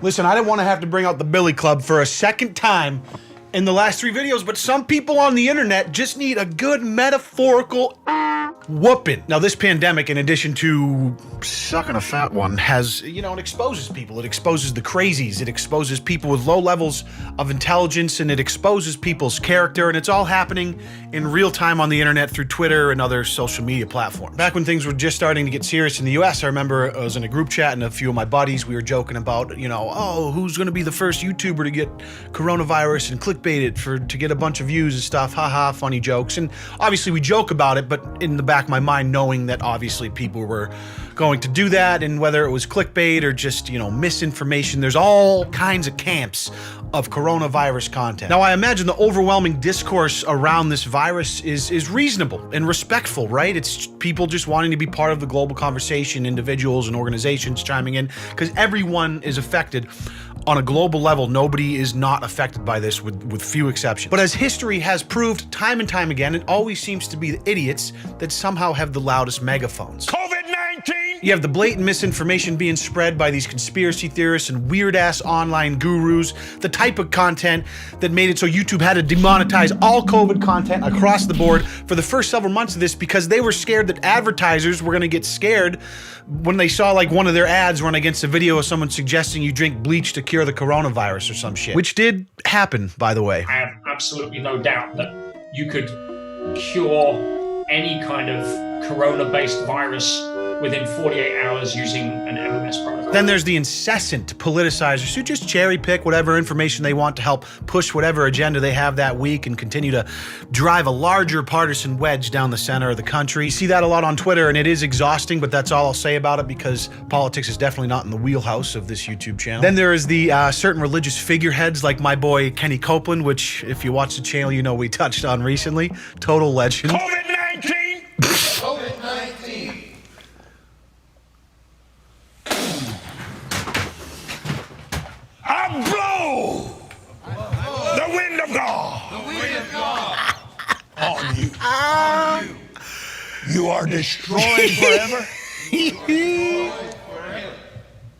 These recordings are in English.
Listen, I didn't want to have to bring out the Billy Club for a second time in the last 3 videos, but some people on the internet just need a good metaphorical whooping. Now, this pandemic, in addition to sucking a fat one, has, you know, it exposes people. It exposes the crazies. It exposes people with low levels of intelligence, and it exposes people's character, and it's all happening in real time on the internet through Twitter and other social media platforms. Back when things were just starting to get serious in the US, I remember I was in a group chat and a few of my buddies, we were joking about, you know, oh, who's gonna be the first YouTuber to get coronavirus and clickbait it to get a bunch of views and stuff, haha, funny jokes. And obviously we joke about it, but in the back of my mind, knowing that obviously people were going to do that, and whether it was clickbait or just, you know, misinformation, there's all kinds of camps of coronavirus content. Now, I imagine the overwhelming discourse around this virus is reasonable and respectful, right? It's people just wanting to be part of the global conversation, individuals and organizations chiming in, because everyone is affected on a global level. Nobody is not affected by this, with few exceptions. But as history has proved time and time again, it always seems to be the idiots that somehow have the loudest megaphones. COVID-19! You have the blatant misinformation being spread by these conspiracy theorists and weird-ass online gurus, the type of content that made it so YouTube had to demonetize all COVID content across the board for the first several months of this, because they were scared that advertisers were gonna get scared when they saw like one of their ads run against a video of someone suggesting you drink bleach to cure the coronavirus or some shit. Which did happen, by the way. I have absolutely no doubt that you could cure any kind of corona-based virus within 48 hours using an MMS protocol. Then there's the incessant politicizers who just cherry pick whatever information they want to help push whatever agenda they have that week and continue to drive a larger partisan wedge down the center of the country. You see that a lot on Twitter, and it is exhausting, but that's all I'll say about it, because politics is definitely not in the wheelhouse of this YouTube channel. Then there is the certain religious figureheads like my boy Kenny Copeland, which if you watch the channel, you know we touched on recently. Total legend. COVID-19! COVID-19! I blow the wind of God. The wind of God. On you. On you. You are destroyed forever.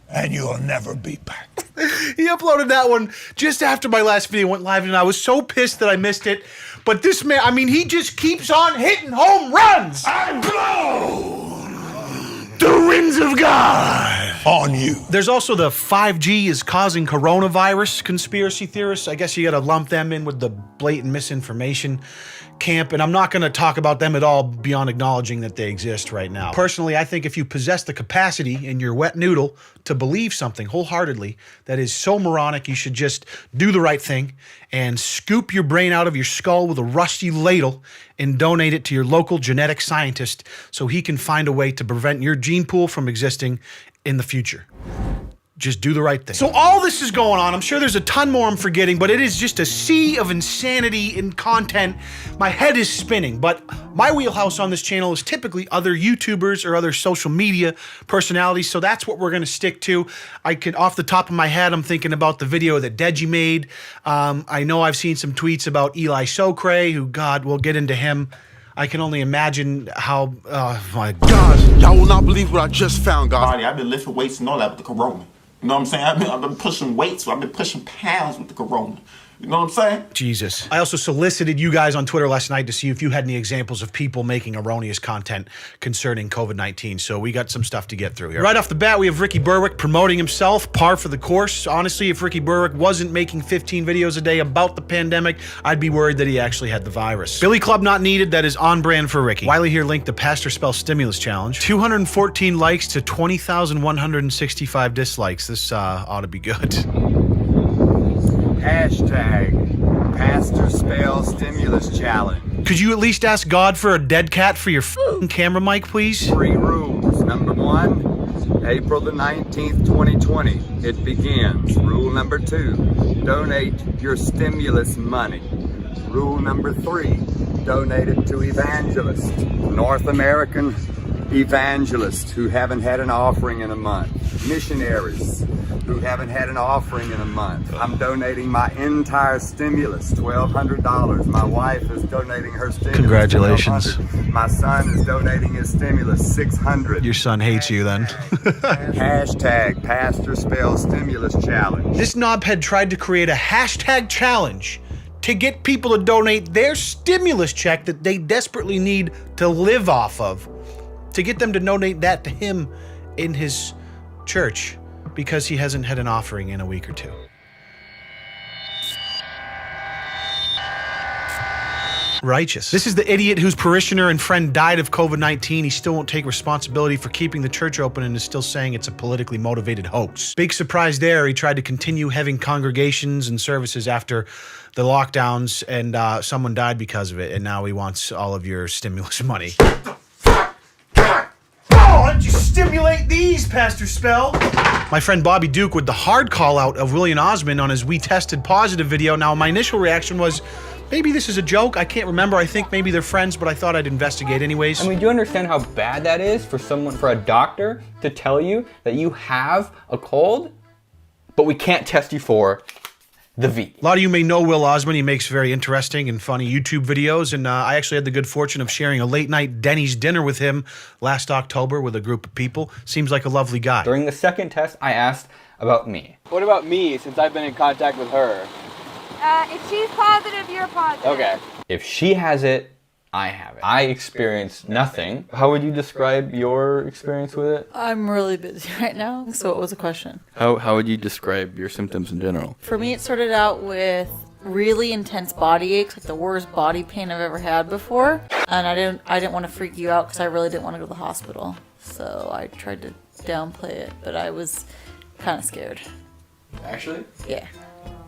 And you'll never be back. He uploaded that one just after my last video went live, and I was so pissed that I missed it. But this man, I mean, he just keeps on hitting home runs. I blow The winds of God on you. There's also the 5G is causing coronavirus conspiracy theorists. I guess you gotta lump them in with the blatant misinformation camp, and I'm not gonna talk about them at all beyond acknowledging that they exist right now. Personally, I think if you possess the capacity in your wet noodle to believe something wholeheartedly that is so moronic, you should just do the right thing and scoop your brain out of your skull with a rusty ladle and donate it to your local genetic scientist so he can find a way to prevent your gene pool from existing in the future. Just do the right thing. So all this is going on. I'm sure there's a ton more I'm forgetting, but it is just a sea of insanity in content. My head is spinning, but my wheelhouse on this channel is typically other YouTubers or other social media personalities, so that's what we're gonna stick to. Off the top of my head, I'm thinking about the video that Deji made. I know I've seen some tweets about Eli Socrae, who, God, we'll get into him. I can only imagine how, my God. Y'all will not believe what I just found, guys. I've been lifting weights and all that with the corona. You know what I'm saying? I've been pushing weights. I've been pushing pounds with the corona. You know what I'm saying? Jesus. I also solicited you guys on Twitter last night to see if you had any examples of people making erroneous content concerning COVID-19. So we got some stuff to get through here. Right off the bat, we have Ricky Berwick promoting himself, par for the course. Honestly, if Ricky Berwick wasn't making 15 videos a day about the pandemic, I'd be worried that he actually had the virus. Billy Club not needed, that is on brand for Ricky. Wiley here linked the Pastor Spell Stimulus Challenge. 214 likes to 20,165 dislikes. This ought to be good. Hashtag Pastor Spell Stimulus Challenge. Could you at least ask God for a dead cat for your f***ing camera mic, please? 3 rules. Number 1, April the 19th, 2020. It begins. Rule number 2, donate your stimulus money. Rule number 3, donate it to evangelists, North American evangelists who haven't had an offering in a month, missionaries, who haven't had an offering in a month. I'm donating my entire stimulus, $1,200. My wife is donating her stimulus. Congratulations. $1,200. My son is donating his stimulus, $600. Your son hates you then. Hashtag Pastor Spell Stimulus Challenge. This knobhead tried to create a hashtag challenge to get people to donate their stimulus check that they desperately need to live off of, to get them to donate that to him in his church because he hasn't had an offering in a week or two. Righteous. This is the idiot whose parishioner and friend died of COVID-19. He still won't take responsibility for keeping the church open and is still saying it's a politically motivated hoax. Big surprise there. He tried to continue having congregations and services after the lockdowns, and someone died because of it, and now he wants all of your stimulus money. Why don't you stimulate these, Pastor Spell? My friend Bobby Duke with the hard call out of William Osmond on his We Tested Positive video. Now, my initial reaction was, maybe this is a joke. I can't remember. I think maybe they're friends, but I thought I'd investigate anyways. I mean, do you understand how bad that is for a doctor to tell you that you have a cold, but we can't test you for the V? A lot of you may know Will Osmond. He makes very interesting and funny YouTube videos, and I actually had the good fortune of sharing a late-night Denny's dinner with him last October with a group of people. Seems like a lovely guy. During the second test, I asked about me. What about me, since I've been in contact with her? If she's positive, you're positive. Okay. If she has it, I have it. I experienced nothing. How would you describe your experience with it? I'm really busy right now, so what was the question? How would you describe your symptoms in general? For me, it started out with really intense body aches, like the worst body pain I've ever had before. And I didn't want to freak you out because I really didn't want to go to the hospital. So I tried to downplay it, but I was kind of scared. Actually? Yeah.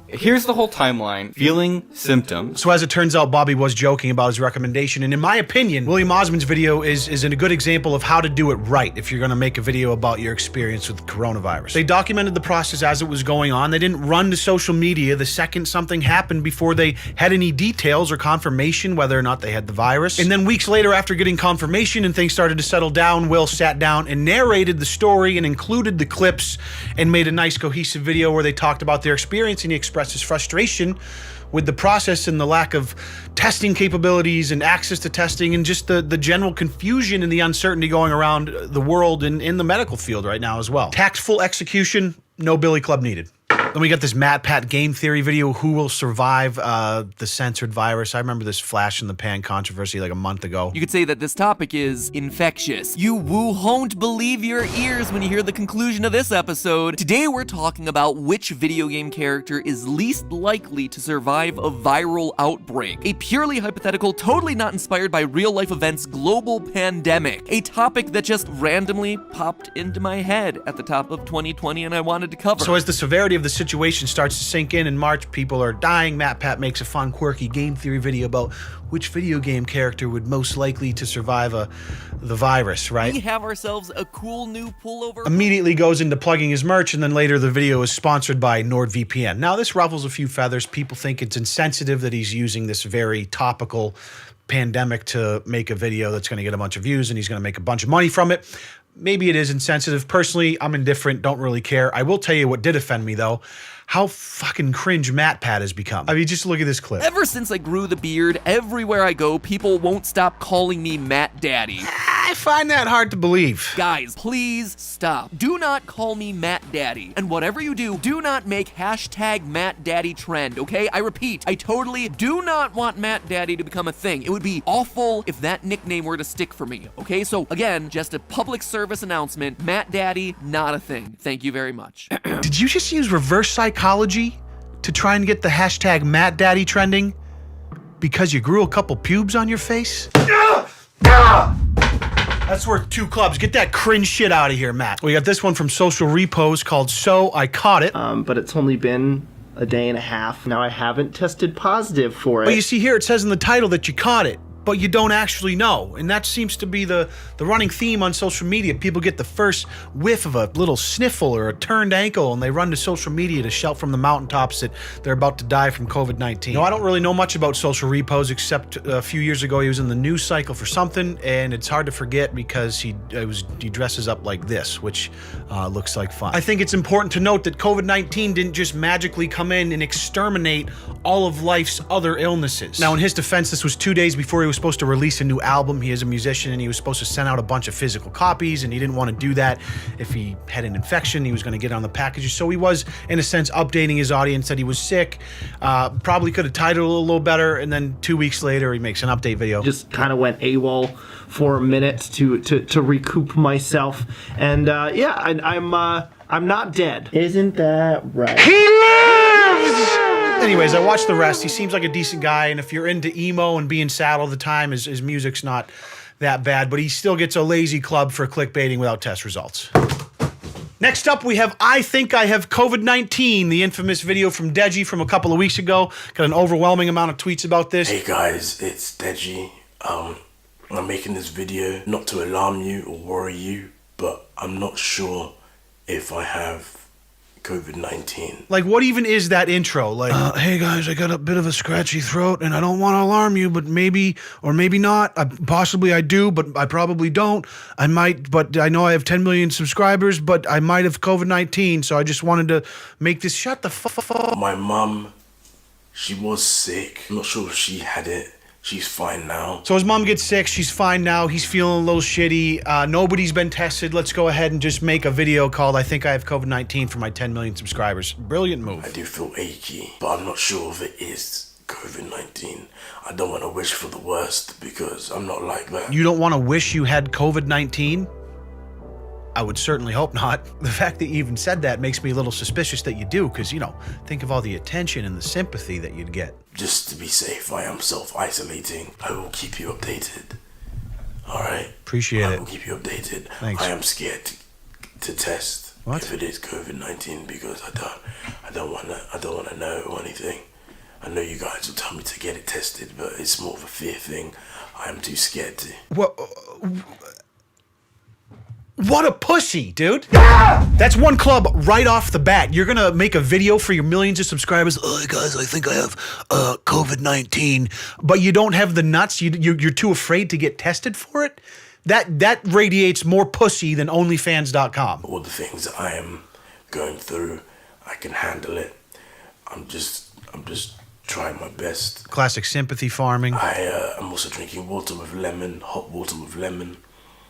Here's the whole timeline. Feeling symptoms. So as it turns out, Bobby was joking about his recommendation, and in my opinion, William Osmond's video is a good example of how to do it right if you're gonna make a video about your experience with coronavirus. They documented the process as it was going on. They didn't run to social media the second something happened before they had any details or confirmation whether or not they had the virus. And then weeks later, after getting confirmation and things started to settle down, Will sat down and narrated the story and included the clips and made a nice cohesive video where they talked about their experience, and he expressed his frustration with the process and the lack of testing capabilities and access to testing and just the general confusion and the uncertainty going around the world and in the medical field right now as well. Tactful execution, no Billy Club needed. Then we got this Matt Pat game theory video, who will survive the censored virus. I remember this flash in the pan controversy like a month ago. You could say that this topic is infectious. You won't believe your ears when you hear the conclusion of this episode. Today we're talking about which video game character is least likely to survive a viral outbreak. A purely hypothetical, totally not inspired by real-life events global pandemic. A topic that just randomly popped into my head at the top of 2020 and I wanted to cover. So as the severity of the situation starts to sink in March, people are dying. Matt Pat makes a fun, quirky game theory video about which video game character would most likely to survive the virus, right? We have ourselves a cool new pullover. Immediately goes into plugging his merch, and then later the video is sponsored by NordVPN. Now this ruffles a few feathers. People think it's insensitive that he's using this very topical pandemic to make a video that's going to get a bunch of views and he's going to make a bunch of money from it. Maybe it is insensitive. Personally, I'm indifferent, don't really care. I will tell you what did offend me though. How fucking cringe Matt Pat has become. I mean, just look at this clip. Ever since I grew the beard, everywhere I go, people won't stop calling me Matt Daddy. I find that hard to believe. Guys, please stop. Do not call me Matt Daddy. And whatever you do, do not make hashtag Matt Daddy trend, okay? I repeat, I totally do not want Matt Daddy to become a thing. It would be awful if that nickname were to stick for me, okay? So again, just a public service announcement, Matt Daddy, not a thing. Thank you very much. Did you just use reverse psychology to try and get the hashtag Matt Daddy trending? Because you grew a couple pubes on your face? That's worth 2 clubs. Get that cringe shit out of here, Matt. We got this one from Social Repos called So I Caught It. But it's only been a day and a half. Now I haven't tested positive for it. But you see here, it says in the title that you caught it. but you don't actually know. And that seems to be the running theme on social media. People get the first whiff of a little sniffle or a turned ankle, and they run to social media to shout from the mountaintops that they're about to die from COVID-19. I don't really know much about social repos, except a few years ago he was in the news cycle for something, and it's hard to forget because he dresses up like this, which looks like fun. I think it's important to note that COVID-19 didn't just magically come in and exterminate all of life's other illnesses. Now, in his defense, this was 2 days before he was supposed to release a new album. He is a musician, and he was supposed to send out a bunch of physical copies, and he didn't want to do that. If he had an infection, he was going to get on the packages. So he was, in a sense, updating his audience that he was sick. Probably could have titled it a little better, and then 2 weeks later, he makes an update video. Just kind of went AWOL for a minute to recoup myself, and yeah, I'm not dead. Isn't that right? He lives! Anyways, I watched the rest. He seems like a decent guy, and if you're into emo and being sad all the time, his music's not that bad, but he still gets a lazy club for clickbaiting without test results. Next up, we have I Think I Have COVID-19, the infamous video from Deji from a couple of weeks ago. Got an overwhelming amount of tweets about this. Hey guys, it's Deji. I'm making this video not to alarm you or worry you, but I'm not sure if I have COVID-19. Like, what even is that intro? Like, hey guys, I got a bit of a scratchy throat, and I don't want to alarm you, but maybe, or maybe not. Possibly I do, but I probably don't. I might, but I know I have 10 million subscribers, but I might have COVID-19, so I just wanted to make this. Shut the fuck up. My mum, she was sick. I'm not sure if she had it. She's fine now. So his mom gets sick, she's fine now, he's feeling a little shitty, nobody's been tested. Let's go ahead and just make a video called I Think I Have COVID-19 for my 10 million subscribers. Brilliant move. I do feel achy, but I'm not sure if it is COVID-19. I don't want to wish for the worst because I'm not like that. You don't want to wish you had COVID-19? I would certainly hope not. The fact that you even said that makes me a little suspicious that you do, because, you know, think of all the attention and the sympathy that you'd get. Just to be safe, I am self-isolating. I will keep you updated. All right? Appreciate it. I will keep you updated. Thanks. I am scared to test what? if it is COVID-19 because I don't want to know or anything. I know you guys will tell me to get it tested, but it's more of a fear thing. I am too scared to. What a pussy, dude. That's one club right off the bat. You're gonna make a video for your millions of subscribers. Oh, guys, I think I have COVID-19. But you don't have the nuts? You're too afraid to get tested for it? That radiates more pussy than OnlyFans.com. All the things I am going through, I can handle it. I'm just trying my best. Classic sympathy farming. I'm also drinking water with lemon, hot water with lemon.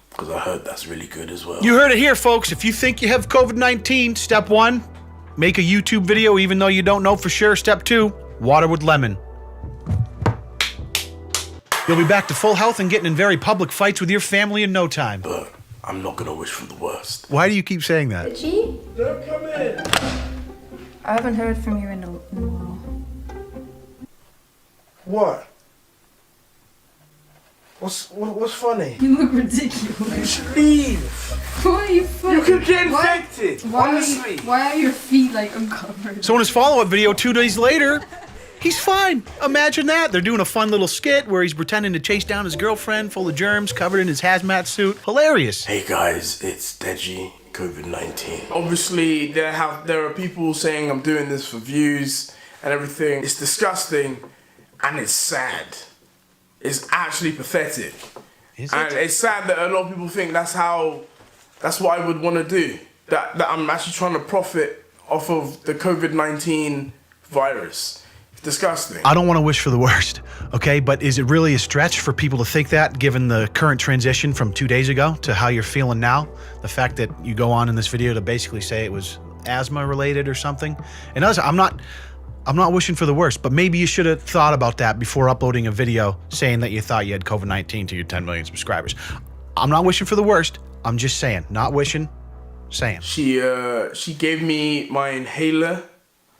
Because I heard that's really good as well. You heard it here, folks. If you think you have COVID-19, step 1, make a YouTube video even though you don't know for sure. Step 2, water with lemon. You'll be back to full health and getting in very public fights with your family in no time. But I'm not going to wish for the worst. Why do you keep saying that? Deji? Don't come in. I haven't heard from you in a while. What? What's funny? You look ridiculous. You should leave. Why are you funny? You could get infected. Honestly. Why are your feet like uncovered? So in his follow-up video 2 days later, he's fine. Imagine that. They're doing a fun little skit where he's pretending to chase down his girlfriend full of germs, covered in his hazmat suit. Hilarious. Hey guys, it's Deji, COVID-19. Obviously, there are people saying I'm doing this for views and everything. It's disgusting and it's sad. It's actually pathetic. Is it? And it's sad that a lot of people think that's what I would want to do. That I'm actually trying to profit off of the COVID-19 virus. It's disgusting. I don't want to wish for the worst, okay? But is it really a stretch for people to think that, given the current transition from 2 days ago to how you're feeling now? The fact that you go on in this video to basically say it was asthma related or something? And I'm not wishing for the worst, but maybe you should have thought about that before uploading a video saying that you thought you had COVID-19 to your 10 million subscribers. I'm not wishing for the worst. I'm just saying, not wishing, saying. She gave me my inhaler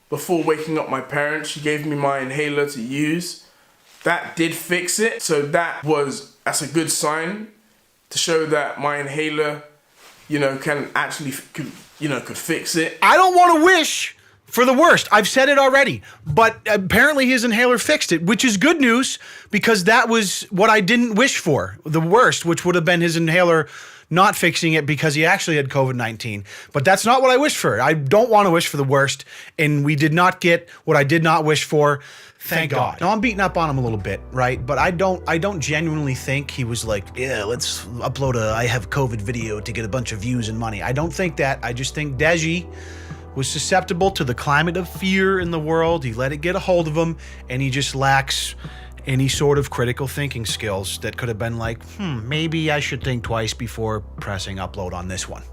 before waking up my parents. She gave me my inhaler to use. That did fix it. So that's a good sign to show that my inhaler, could fix it. I don't want to wish For the worst. I've said it already. But apparently his inhaler fixed it, which is good news because that was what I didn't wish for. The worst, which would have been his inhaler not fixing it because he actually had COVID-19. But that's not what I wished for. I don't want to wish for the worst. And we did not get what I did not wish for. Thank God. Now I'm beating up on him a little bit, right? But I don't genuinely think he was like, yeah, let's upload a I have COVID video to get a bunch of views and money. I don't think that. I just think Deji was susceptible to the climate of fear in the world. He let it get a hold of him, and he just lacks any sort of critical thinking skills that could have been like, maybe I should think twice before pressing upload on this one.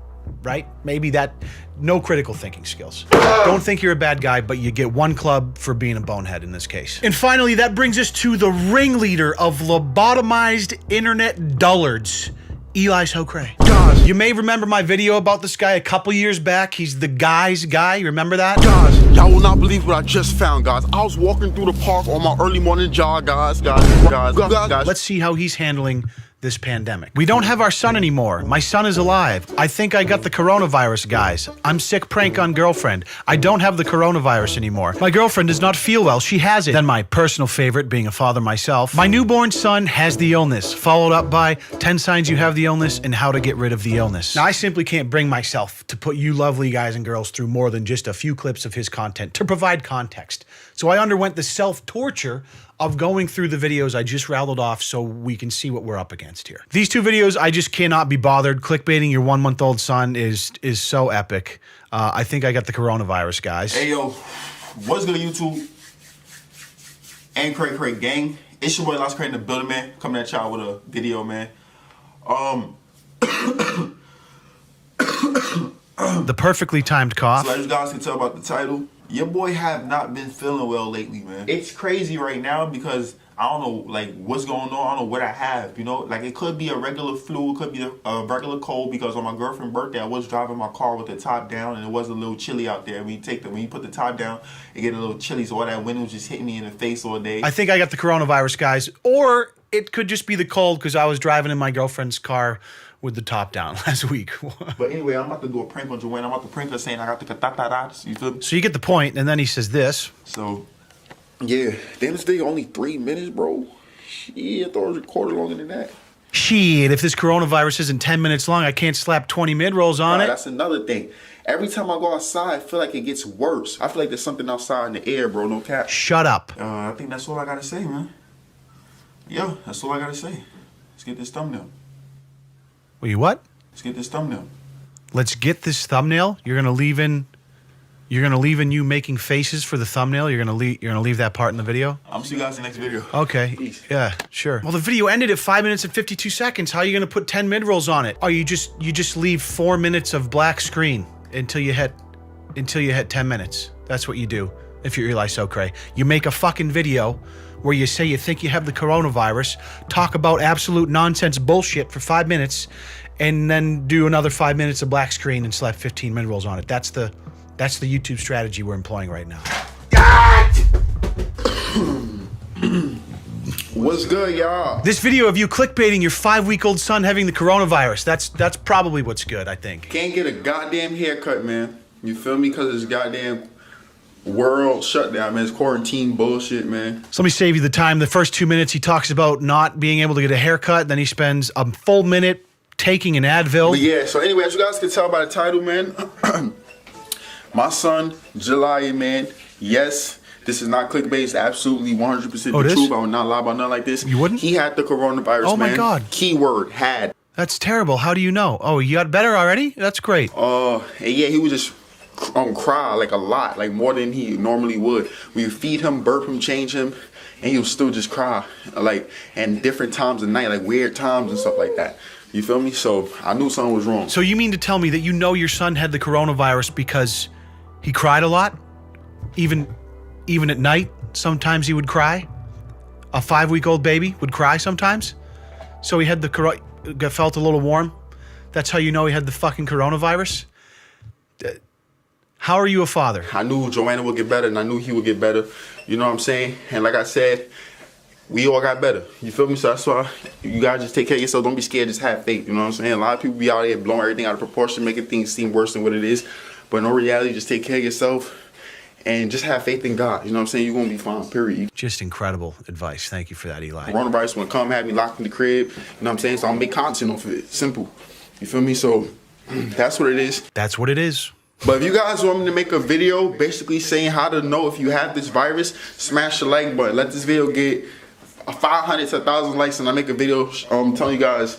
Right? Maybe that, no critical thinking skills. Don't think you're a bad guy, but you get one club for being a bonehead in this case. And finally, that brings us to the ringleader of lobotomized internet dullards, Eli So Cray. Guys, you may remember my video about this guy a couple years back. He's the guy's guy. You remember that? guys, y'all will not believe what I just found, guys. I was walking through the park on my early morning jog, guys. Let's see how he's handling this pandemic. We don't have our son anymore. My son is alive. I think I got the coronavirus, guys. I'm sick, prank on girlfriend. I don't have the coronavirus anymore. My girlfriend does not feel well. She has it. Then my personal favorite, being a father myself, my newborn son has the illness, followed up by 10 signs you have the illness and how to get rid of the illness. Now, I simply can't bring myself to put you lovely guys and girls through more than just a few clips of his content to provide context. So I underwent the self-torture of going through the videos I just rattled off so we can see what we're up against here. These two videos, I just cannot be bothered. Clickbaiting your 1-month-old son is so epic. I think I got the coronavirus, guys. Hey, yo, what's good, YouTube? And Cray gang. It's your boy, Lost Cray in the building, man. Coming at y'all with a video, man. The perfectly timed cough. So as you guys can tell about the title, your boy have not been feeling well lately, man. It's crazy right now because I don't know, like, what's going on. I don't know what I have, you know? Like, it could be a regular flu. It could be a regular cold because on my girlfriend's birthday, I was driving my car with the top down and it was a little chilly out there. When you put the top down, it get a little chilly. So all that wind was just hitting me in the face all day. I think I got the coronavirus, guys. Or it could just be the cold because I was driving in my girlfriend's car with the top down last week. But anyway, I'm about to do a prank on Joanne. I'm about to prank her saying I got the cataratas. You feel me? So you get the point, and then he says this. So, yeah. Damn, this thing only 3 minutes, bro. Shit, I thought it was recorded longer than that. Shit, if this coronavirus isn't 10 minutes long, I can't slap 20 mid-rolls on it. That's another thing. Every time I go outside, I feel like it gets worse. I feel like there's something outside in the air, bro. No cap. Shut up. I think that's all I gotta say, man. Yo, that's all I gotta say. Let's get this thumbnail. Well, you what? Let's get this thumbnail. Let's get this thumbnail. You're gonna leave in you making faces for the thumbnail. You're gonna leave that part in the video. I'll see you guys in the next video. Okay. Peace. Yeah, sure. Well, the video ended at 5 minutes and 52 seconds. How are you gonna put 10 mid-rolls on it? Oh, you just leave 4 minutes of black screen until you hit 10 minutes. That's what you do if you're Eli So Cray. You make a fucking video where you say you think you have the coronavirus, talk about absolute nonsense bullshit for 5 minutes, and then do another 5 minutes of black screen and slap 15 mid-rolls on it. That's the YouTube strategy we're employing right now. What's good, y'all? This video of you clickbaiting your 5-week-old son having the coronavirus, that's probably what's good, I think. Can't get a goddamn haircut, man. You feel me? Because it's goddamn world shutdown, man. It's quarantine bullshit, man. So let me save you the time. The first 2 minutes, he talks about not being able to get a haircut. Then he spends a full minute taking an Advil. But yeah, so anyway, as you guys can tell by the title, man, my son, July, man, yes, this is not clickbait. It's absolutely 100% the truth. I would not lie about nothing like this. You wouldn't? He had the coronavirus, oh my man. God. Keyword, had. That's terrible. How do you know? Oh, you got better already? That's great. Yeah, he was just cry like a lot, like more than he normally would. We feed him, burp him, change him, and he would still just cry, like, and different times of night, like weird times and stuff like that. You feel me? So I knew something was wrong. So you mean to tell me that you know your son had the coronavirus because he cried a lot? Even at night, sometimes he would cry? A 5-week-old baby would cry sometimes? So he had felt a little warm? That's how you know he had the fucking coronavirus? How are you a father? I knew Joanna would get better and I knew he would get better. You know what I'm saying? And like I said, we all got better. You feel me? So that's why you gotta just take care of yourself. Don't be scared, just have faith. You know what I'm saying? A lot of people be out there blowing everything out of proportion, making things seem worse than what it is. But in all reality, just take care of yourself and just have faith in God. You know what I'm saying? You're gonna be fine, period. Just incredible advice. Thank you for that, Eli. Coronavirus wanna come have me locked in the crib, you know what I'm saying? So I'll make content off of it. Simple. You feel me? So that's what it is. That's what it is. But if you guys want me to make a video basically saying how to know if you have this virus, smash the like button. Let this video get 500 to 1,000 likes and I make a video telling you guys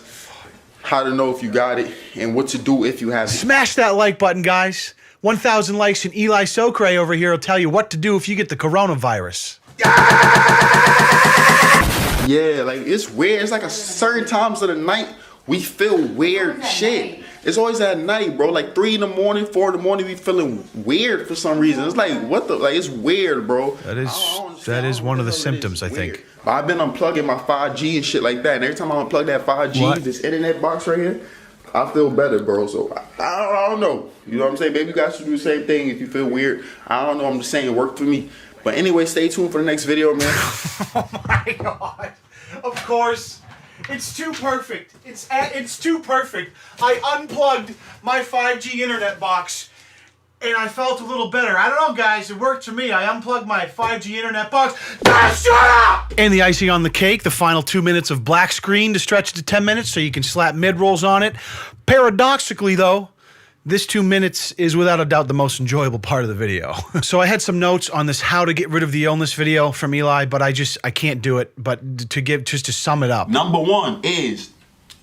how to know if you got it and what to do if you have it. Smash that like button, guys. 1,000 likes and Eli Socre over here will tell you what to do if you get the coronavirus. Yeah, like it's weird. It's like a certain times of the night we feel weird shit. It's always at night, bro. Like 3 in the morning, 4 in the morning, we feeling weird for some reason. It's like, what the, like, it's weird, bro. That is one of the symptoms, I think. But I've been unplugging my 5G and shit like that. And every time I unplug that 5G, this internet box right here, I feel better, bro. So I don't know. You know what I'm saying? Maybe you guys should do the same thing if you feel weird. I don't know. I'm just saying it worked for me. But anyway, stay tuned for the next video, man. Oh my God. Of course. It's too perfect. It's too perfect. I unplugged my 5G internet box and I felt a little better. I don't know, guys. It worked for me. I unplugged my 5G internet box. Shut up! And the icing on the cake, the final 2 minutes of black screen to stretch to 10 minutes so you can slap mid-rolls on it. Paradoxically, though, this 2 minutes is without a doubt the most enjoyable part of the video. So I had some notes on this how to get rid of the illness video from Eli, but I can't do it. But to sum it up. Number 1 is,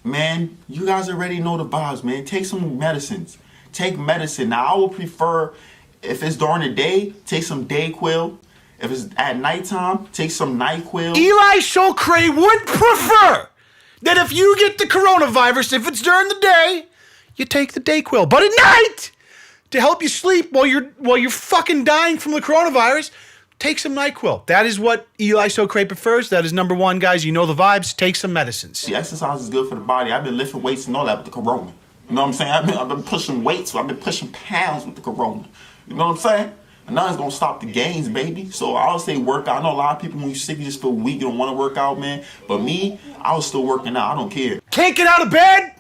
man, you guys already know the vibes, man. Take some medicines. Take medicine. Now, I would prefer, if it's during the day, take some Dayquil. If it's at nighttime, take some NyQuil. Eli Socre would prefer that if you get the coronavirus, if it's during the day, you take the Dayquil. But at night, to help you sleep while you're fucking dying from the coronavirus, take some NyQuil. That is what Eli Socre prefers. That is number 1, guys. You know the vibes. Take some medicines. The exercise is good for the body. I've been lifting weights and all that with the corona. You know what I'm saying? I've been pushing weights. I've been pushing pounds with the corona. You know what I'm saying? And nothing's gonna stop the gains, baby. So I would say work out. I know a lot of people when you're sick, you just feel weak, you don't want to work out, man. But me, I was still working out. I don't care. Can't get out of bed?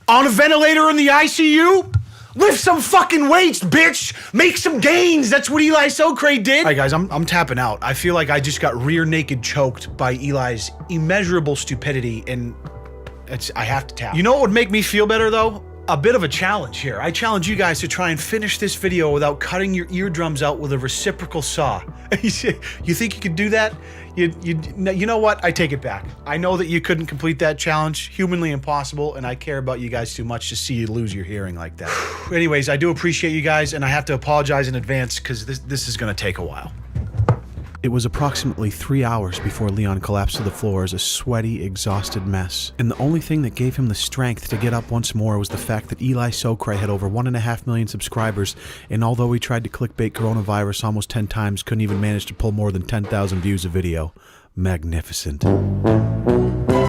On a ventilator in the ICU? Lift some fucking weights, bitch! Make some gains! That's what Eli Socre did! Alright guys, I'm tapping out. I feel like I just got rear naked choked by Eli's immeasurable stupidity, and I have to tap. You know what would make me feel better though? A bit of a challenge here. I challenge you guys to try and finish this video without cutting your eardrums out with a reciprocal saw. You think you could do that? You know what? I take it back. I know that you couldn't complete that challenge. Humanly impossible, and I care about you guys too much to see you lose your hearing like that. Anyways, I do appreciate you guys, and I have to apologize in advance because this is going to take a while. It was approximately 3 hours before Leon collapsed to the floor as a sweaty, exhausted mess. And the only thing that gave him the strength to get up once more was the fact that Eli Socre had over 1.5 million subscribers, and although he tried to clickbait coronavirus almost 10 times, couldn't even manage to pull more than 10,000 views a video. Magnificent.